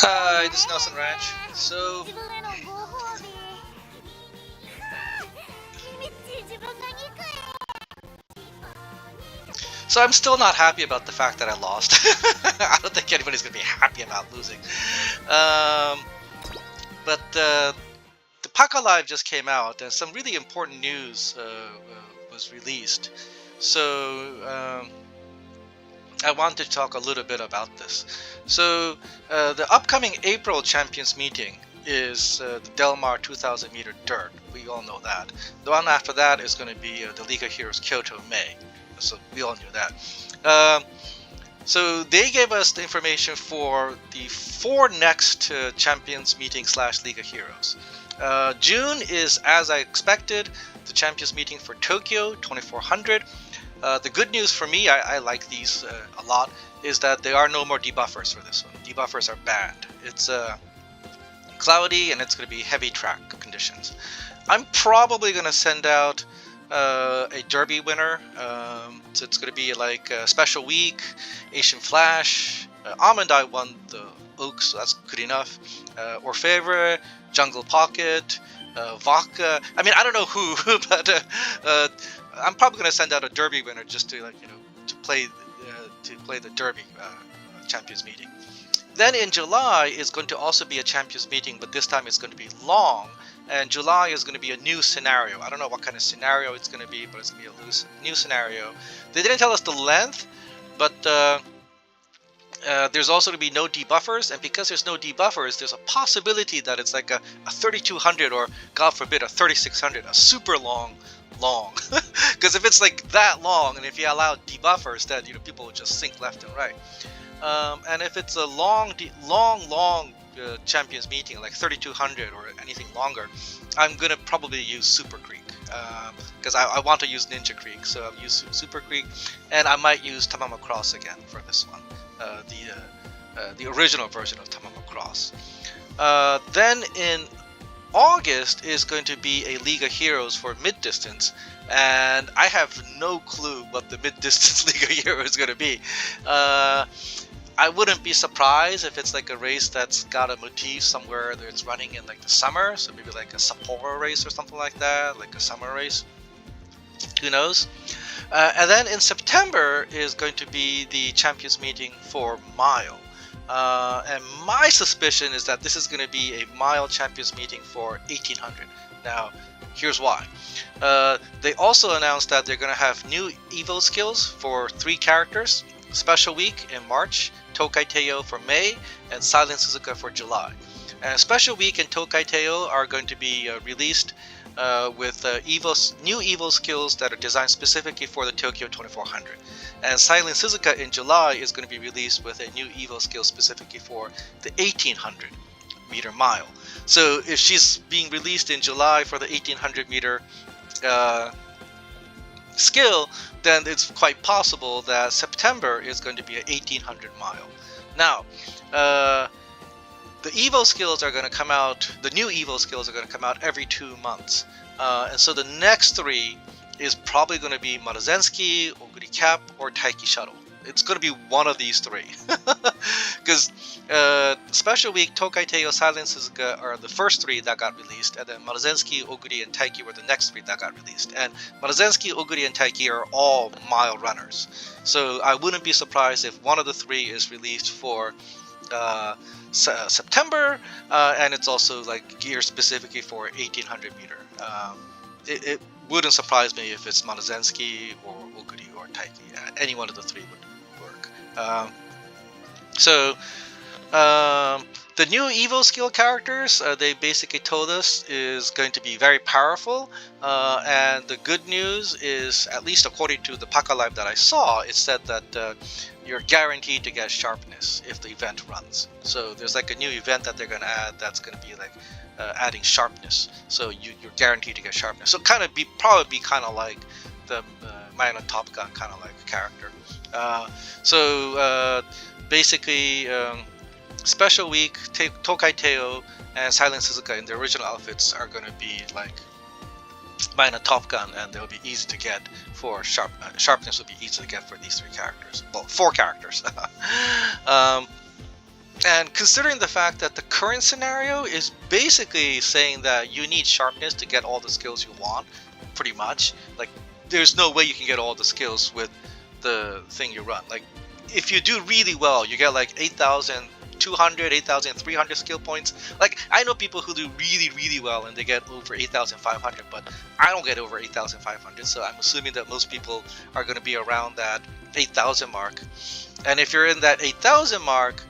Hi, this is Nelson Ranch. So I'm still not happy about the fact that I lost. I don't think anybody's gonna be happy about losing. Um, but the Pakalive just came out, and some really important news was released. So I want to talk a little bit about this. So the upcoming April Champions meeting is the Delmar 2000 meter dirt. We all know that. The one after that is going to be the League of Heroes Kyoto May. So we all knew that. So they gave us the information for the 4 next Champions meeting / League of Heroes. June is, as I expected, the Champions meeting for Tokyo 2400. The good news for me, I like these a lot, is that there are no more debuffers for this one. Debuffers are banned. It's cloudy and it's going to be heavy track conditions. I'm probably going to send out a derby winner. So it's going to be like a special week, Asian Flash. Almond Eye won the Oaks, so that's good enough. Orfevre, Jungle Pocket, Vodka. I mean, I don't know who, but I'm probably going to send out a derby winner just to to play the derby champions meeting. Then in July is going to also be a champions meeting, but this time it's going to be long. And July is going to be a new scenario. I don't know what kind of scenario it's going to be, but it's going to be a new scenario. They didn't tell us the length, but there's also going to be no debuffers. And because there's no debuffers, there's a possibility that it's like a 3200 or, God forbid, a 3600, a super long. Because if it's like that long, and if you allow debuffers, then people will just sink left and right. And if it's a long champions meeting, like 3200 or anything longer, I'm gonna probably use Super Creek because I want to use Ninja Creek, so I'll use Super Creek, and I might use Tamama Cross again for this one, the original version of Tamama Cross. Then in August is going to be a League of Heroes for mid-distance, and I have no clue what the mid-distance League of Heroes is going to be. I wouldn't be surprised if it's like a race that's got a motif somewhere that it's running in like the summer, so maybe like a Sapporo race or something like that, like a summer race. Who knows? And then in September is going to be the Champions meeting for Mile. And my suspicion is that this is going to be a Mile Champions meeting for 1800. Now, here's why. They also announced that they're going to have new Evo skills for 3 characters. Special week in March, Tokai Teio for May, and Silent Suzuka for July. Special week and Tokai Teio are going to be released with new Evo skills that are designed specifically for the Tokyo 2400. And Silent Suzuka in July is going to be released with a new Evo skill specifically for the 1800 meter mile. So if she's being released in July for the 1800 meter skill, then it's quite possible that September is going to be an 1800 mile. Now, the Evo skills are going to come out, the new Evo skills are going to come out every 2 months. And so the next 3 is probably going to be Maruzensky, Oguri Cap, or Taiki Shuttle. It's going to be one of these 3. Because Special Week, Tokai Teio, Silent Suzuka are the first 3 that got released, and then Maruzensky, Oguri, and Taiki were the next 3 that got released. And Maruzensky, Oguri, and Taiki are all mile runners. So I wouldn't be surprised if one of the 3 is released for September, and it's also like geared specifically for 1800 meter. It wouldn't surprise me if it's Maruzensky or Oguri or Taiki. Any one of the 3 would work. The new Evo skill characters, they basically told us, is going to be very powerful. And the good news is, at least according to the Pakalive that I saw, it said that you're guaranteed to get sharpness if the event runs. So there's like a new event that they're going to add that's going to be like adding sharpness. So you're guaranteed to get sharpness. So probably be kind of like the Man on Top Gun kind of like character. Basically, Special Week, Tokai Teio, and Silent Suzuka in the original outfits are going to be like Man on Top Gun, and they'll be easy to get for sharpness will be easy to get for these 3 characters. Well, 4 characters. And considering the fact that the current scenario is basically saying that you need sharpness to get all the skills you want, pretty much. Like, there's no way you can get all the skills with the thing you run. Like, if you do really well, you get like 8,200, 8,300 skill points. Like, I know people who do really, really well and they get over 8,500, but I don't get over 8,500. So I'm assuming that most people are going to be around that 8,000 mark. And if you're in that 8,000 mark,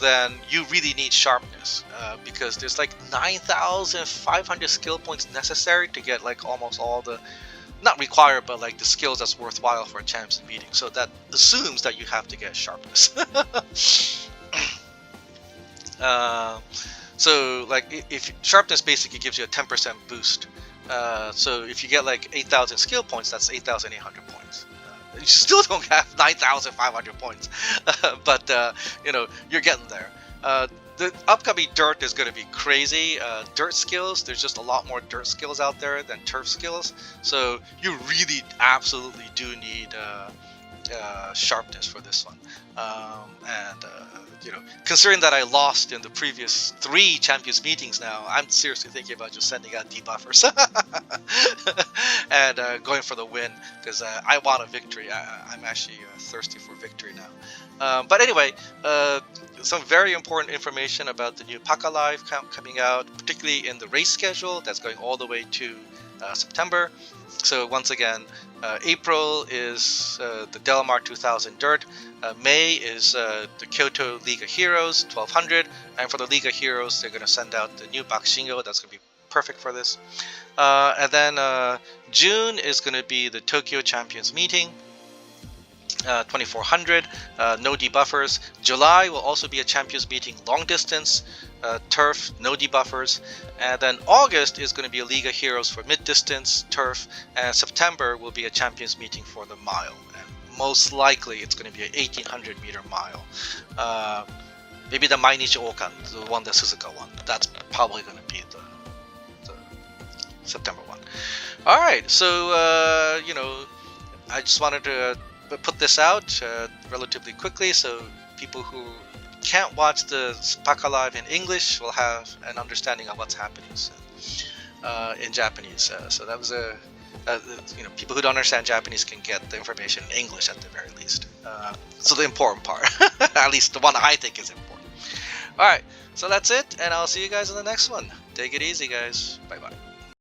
then you really need sharpness, because there's like 9,500 skill points necessary to get like almost all the, not required, but like the skills that's worthwhile for a champions meeting. So that assumes that you have to get sharpness. So like if sharpness basically gives you a 10% boost. So if you get like 8,000 skill points, that's 8,800 points. You still don't have 9,500 points, but you know, you're getting there. The upcoming dirt is going to be crazy. Dirt skills, there's just a lot more dirt skills out there than turf skills, so you really absolutely do need sharpness for this one. You know, considering that I lost in the previous 3 champions meetings now, I'm seriously thinking about just sending out debuffers and going for the win, because I want a victory. I'm actually thirsty for victory now. But anyway, some very important information about the new Pakalive coming out, particularly in the race schedule that's going all the way to September. So once again, April is the Delmar 2000 Dirt. May is the Kyoto League of Heroes 1200, and for the League of Heroes, they're going to send out the new Bakushingo. That's going to be perfect for this. And then June is going to be the Tokyo Champions Meeting. 2400, no debuffers. July will also be a champions meeting long distance, turf, no debuffers. And then August is going to be a League of Heroes for mid distance, turf. And September will be a champions meeting for the mile. And most likely it's going to be an 1800 meter mile. Maybe the Mainichi Okan, the one, the Suzuka one. That's probably going to be the September one. Alright, so you know, I just wanted to put this out relatively quickly, so people who can't watch the Pakalive in English will have an understanding of what's happening in Japanese. So that was you know, people who don't understand Japanese can get the information in English at the very least. So the important part, at least the one I think is important. All right, so that's it, and I'll see you guys in the next one. Take it easy, guys. Bye bye.